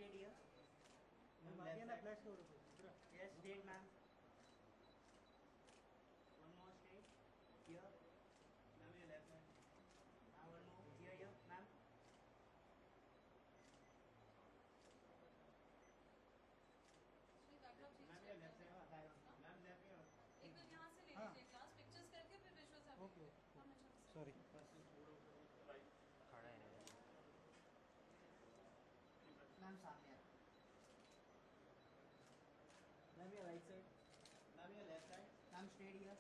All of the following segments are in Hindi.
straight here. Yes, straight, ma'am. One more straight here. Ma'am, your left hand. Now one more here, ma'am. Ma'am, your left hand. Ma'am, left here. एक बार यहाँ से ले लीजिए क्लास पिक्चर्स करके फिर विजुअल्स आप ओके सॉरी Ma'am, सामने. Ma'am, your right side. Ma'am, your left side. Ma'am, straight here.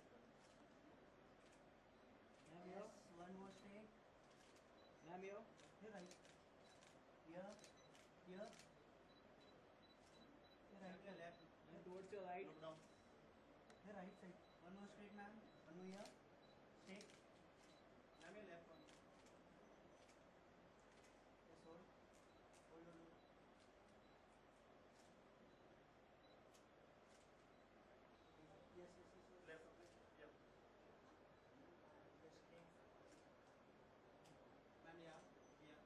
Ma'am, yes. One more straight. Ma'am, here. Here, right. Here. Here. Here, right. Your left. And towards your right. Look down. Here, right side. One more straight, ma'am. One more here. Straight. Ma'am, your left one. Yes, hold. Hold on. Yes. Left. Yep. Yes, straight. Ma'am, here. Here.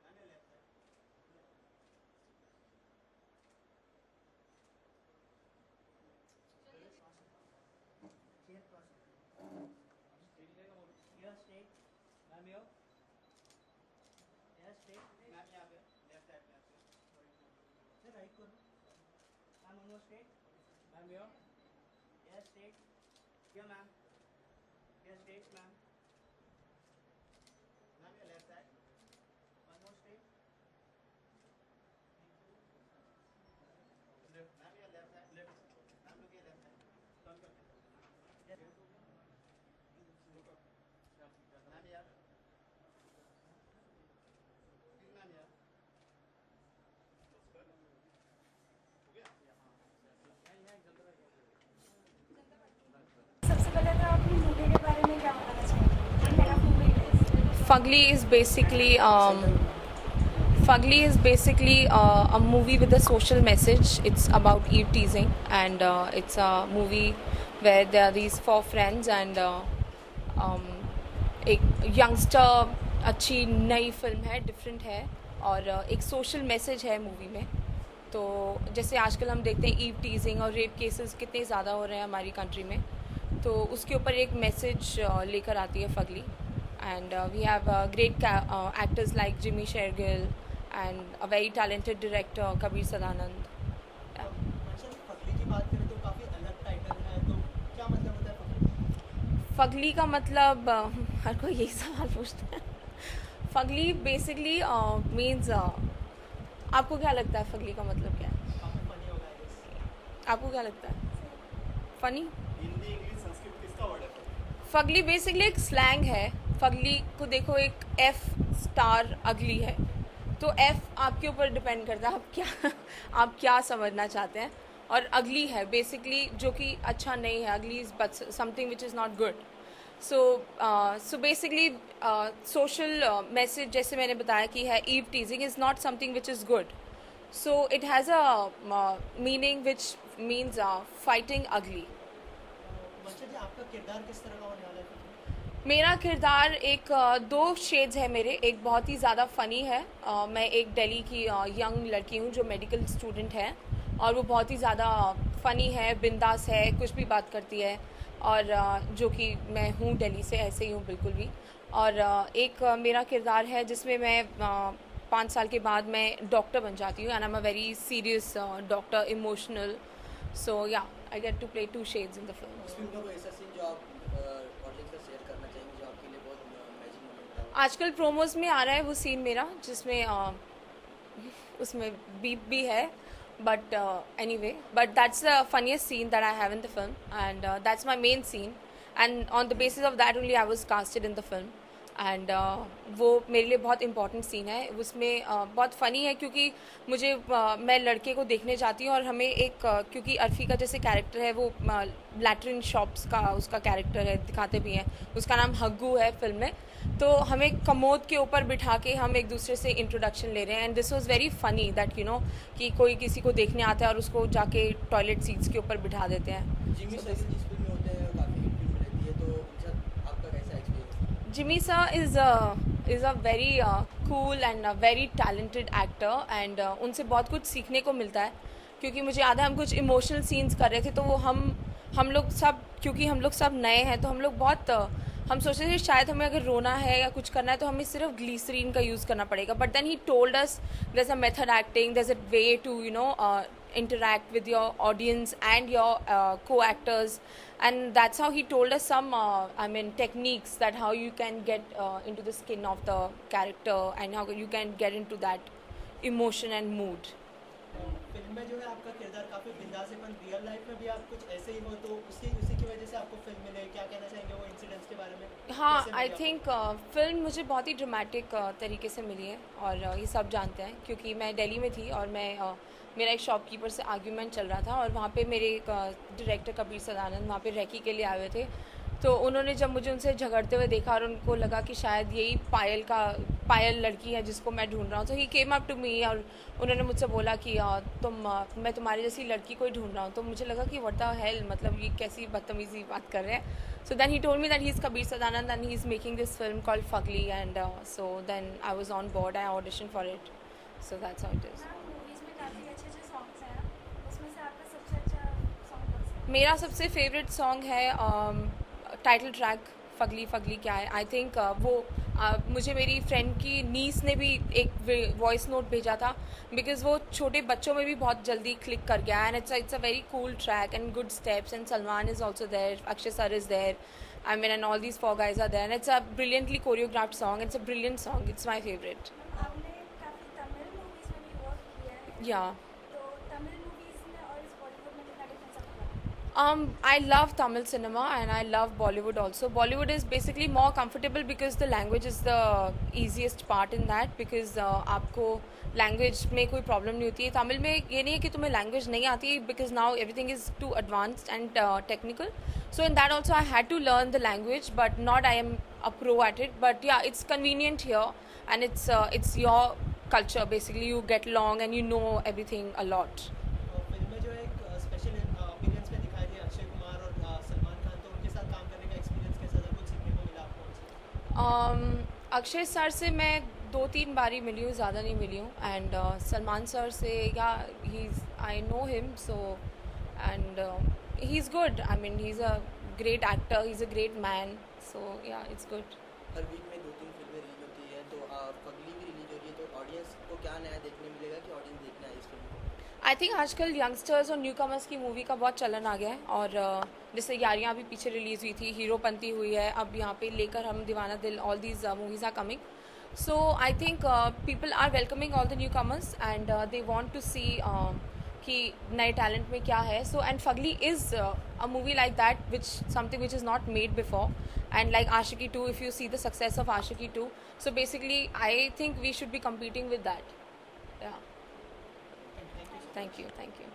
Ma'am, your left side. Chair cross. Here, straight. Ma'am, here. Here, straight. Ma'am, यहाँ पे. Left side, left side. Sir, right करो. Ma'am, one more straight. Ma'am, here. Here, straight. Here, ma'am. Here, straight, ma'am. Ma'am, your left side. One more straight. Left. Ma'am, your left side. Left. Ma'am, look your left side. Turn करके. Yes. Look up. Ma'am, here. Ma'am, here. सबसे पहले तो अपनी मूवी के बारे में क्या बताना चाहेंगे? मेरा movie Fugly is basically a movie with a social message. It's about eve teasing, and it's a movie where there are these 4 friends and एक यंगस्टर अच्छी नई फिल्म है, डिफरेंट है और एक सोशल मैसेज है मूवी में. तो जैसे आजकल हम देखते हैं ईव टीजिंग और रेप केसेस कितने ज़्यादा हो रहे हैं हमारी कंट्री में, तो उसके ऊपर एक मैसेज लेकर आती है Fugly. And we have great actors like Jimmy Shergill and a very talented director Kabir Sadanand. Fugly की बात करें तो काफ़ी अलग टाइटल है, तो क्या मतलब होता है फगली? फगली का मतलब हर कोई यही सवाल पूछता है. फगली बेसिकली मीन्स आपको क्या लगता है फगली का मतलब क्या है? काफ़ी फनी होगा आई गेस. आपको क्या लगता है फनी? हिंदी इंग्लिश संस्कृत किसका वर्ड है? फगली बेसिकली एक स्लैंग है. फगली को देखो, एक एफ स्टार अगली है, तो एफ आपके ऊपर डिपेंड करता है आप क्या समझना चाहते हैं. और अगली है बेसिकली जो कि अच्छा नहीं है. अगली is but something which is not good. So basically social message जैसे मैंने बताया कि है eve teasing is not something which is good. So it has a meaning which means fighting अगली. बच्चे जी, आपका किरदार किस तरह का होने वाला है? मेरा किरदार एक 2 शेड्स है मेरे. एक बहुत ही ज़्यादा फ़नी है. मैं एक दिल्ली की यंग लड़की हूँ जो मेडिकल स्टूडेंट है और वो बहुत ही ज़्यादा फ़नी है, बिंदास है, कुछ भी बात करती है और जो कि मैं हूँ दिल्ली से, ऐसे ही हूँ बिल्कुल भी. और एक मेरा किरदार है जिसमें मैं 5 साल के बाद मैं डॉक्टर बन जाती हूँ and I am a very serious doctor, emotional. So yeah I get to play 2 shades in the film. इस फिल्म का कोई ऐसा सीन जो आप ऑडियंस से शेयर करना चाहेंगे जो आपके लिए बहुत मैजिक मोमेंट था? आजकल प्रोमोज में आ रहा है वो सीन मेरा जिसमें उसमें बीप भी है, but anyway, but that's the funniest scene that I have in the film and that's my main scene and on the basis of that only I was casted in the film. And वो मेरे लिए बहुत इंपॉर्टेंट सीन है. उसमें बहुत फ़नी है क्योंकि मुझे मैं लड़के को देखने जाती हूँ और हमें एक क्योंकि अर्फी का जैसे कैरेक्टर है वो लैट्रिन शॉप्स का उसका कैरेक्टर है, दिखाते भी हैं. उसका नाम हग्गू है फिल्म में. तो हमें कमोद के ऊपर बिठा के हम एक दूसरे से इंट्रोडक्शन ले रहे हैं and this was very funny that you know कि कोई किसी को देखने आता है और उसको जाके टॉयलेट सीट्स के ऊपर बिठा देते हैं. जिमी सर जिस फिल्म में होते हैं काफ़ी इंटरेस्ट रहती है, तो उनके साथ आपका कैसा experience? Jimmy sir is is a very cool and very talented actor and उनसे बहुत कुछ सीखने को मिलता है, क्योंकि मुझे याद है हम कुछ इमोशनल सीन्स कर रहे थे, तो वो हम लोग सब, क्योंकि हम लोग सब नए हैं, तो हम लोग बहुत हम सोच रहे थे शायद हमें अगर रोना है या कुछ करना है तो हमें सिर्फ ग्लीसरीन का यूज़ करना पड़ेगा, but then he told us there's a method acting, there's a way to interact with your audience and your co-actors, and that's how he told us some techniques that how you can get into the skin of the character and how you can get into that emotion and mood. Film में जो है आपका किरदार काफ़ी बिंदास है, पर रियल लाइफ में भी आप कुछ ऐसे ही हो, तो उसी की वजह से आपको फिल्म मिले, क्या कहना चाहेंगे वो इंसिडेंट्स के बारे में? हाँ, कैसे आई मिले थिंक फिल्म मुझे बहुत ही ड्रामेटिक तरीके से मिली है, और ये सब जानते हैं क्योंकि मैं दिल्ली में थी और मैं मेरा एक शॉपकीपर से आर्ग्यूमेंट चल रहा था, और वहाँ पे मेरे एक डायरेक्टर कबीर सदानंद वहाँ पे रेकी के लिए आए हुए थे, तो उन्होंने जब मुझे उनसे झगड़ते हुए देखा और उनको लगा कि शायद यही पायल लड़की है जिसको मैं ढूंढ रहा हूँ, तो ही केम अप टू मी और उन्होंने मुझसे बोला कि मैं तुम्हारे जैसी लड़की को ही ढूंढ रहा हूँ, तो मुझे लगा कि व्हाट द हेल, मतलब ये कैसी बदतमीजी बात कर रहे हैं. So then he told me that he's Kabir Sadanand and he's making this film called Fugly, and so then I was on board. I auditioned for it. So that's how it is. Ma'am movies में काफ़ी अच्छे अच्छे सॉन्ग्स हैं, उसमें से आपका सबसे अच्छा सॉन्ग कौन सा है? मेरा सबसे फेवरेट सॉन्ग है टाइटल ट्रैक फगली फगली क्या है. आई थिंक वो मुझे मेरी फ्रेंड की नीस ने भी एक वॉइस नोट भेजा था, बिकॉज वो छोटे बच्चों में भी बहुत जल्दी क्लिक कर गया, and it's a very cool track and good steps, and Salman is also there, Akshay sir is there, I mean, and all these four guys are there, and it's a brilliantly choreographed song. It's a brilliant song. It's my favorite. Ma'am आपने काफ़ी तमिल मूवीज में भी वर्क किया है, Yeah. तो तमिल मूवीज में और इस बॉलीवुड में कितना डिफरेंस आपको लगता है? I love Tamil cinema and I love Bollywood also. Bollywood is basically more comfortable because the language is the easiest part in that, because आपको लैंग्वेज में कोई प्रॉब्लम नहीं होती है. तमिल में ये नहीं है कि तुम्हें लैंग्वेज नहीं आती, because now everything is too advanced and technical. So in that also I had to learn the language, but not I am a pro at it. But yeah, it's convenient here, and it's your culture basically. You get along and you know everything a lot. Film में जो एक स्पेशल अपीयरेंस में दिखाई दिए अक्षय कुमार और सलमान खान, तो उनके साथ काम करने का एक्सपीरियंस कैसा था, कुछ सीखने को मिला आपको? अक्षय सर से मैं 2-3 बार ही मिली हूँ, ज़्यादा नहीं मिली हूँ. एंड सलमान सर से I know him, so and he's good. I mean, he's a great actor, he's a great man, so yeah, it's good. हर वीक में 2-3 फिल्में रिलीज होती है, तो फगली भी रिलीज हो रही है, तो ऑडियंस को क्या नया देखने मिलेगा कि ऑडियंस देखना है इस फिल्म को? आई थिंक आजकल यंगस्टर्स और न्यू कमर्स की मूवी का बहुत चलन आ गया है, और जैसे यारियाँ अभी पीछे रिलीज़ हुई थी, हीरोपंती हुई है, अब यहाँ पे लेकर Hum, Deewana Dil, all these movies are coming. So I think people are welcoming all the newcomers and they want to see कि नए टैलेंट में क्या है. So and Fugly is a movie like that, which something which is not made before, and like Aashiqui 2, if you see the success of Ashiki 2, so basically I think we should be competing with that. Yeah. Thank you. Thank you.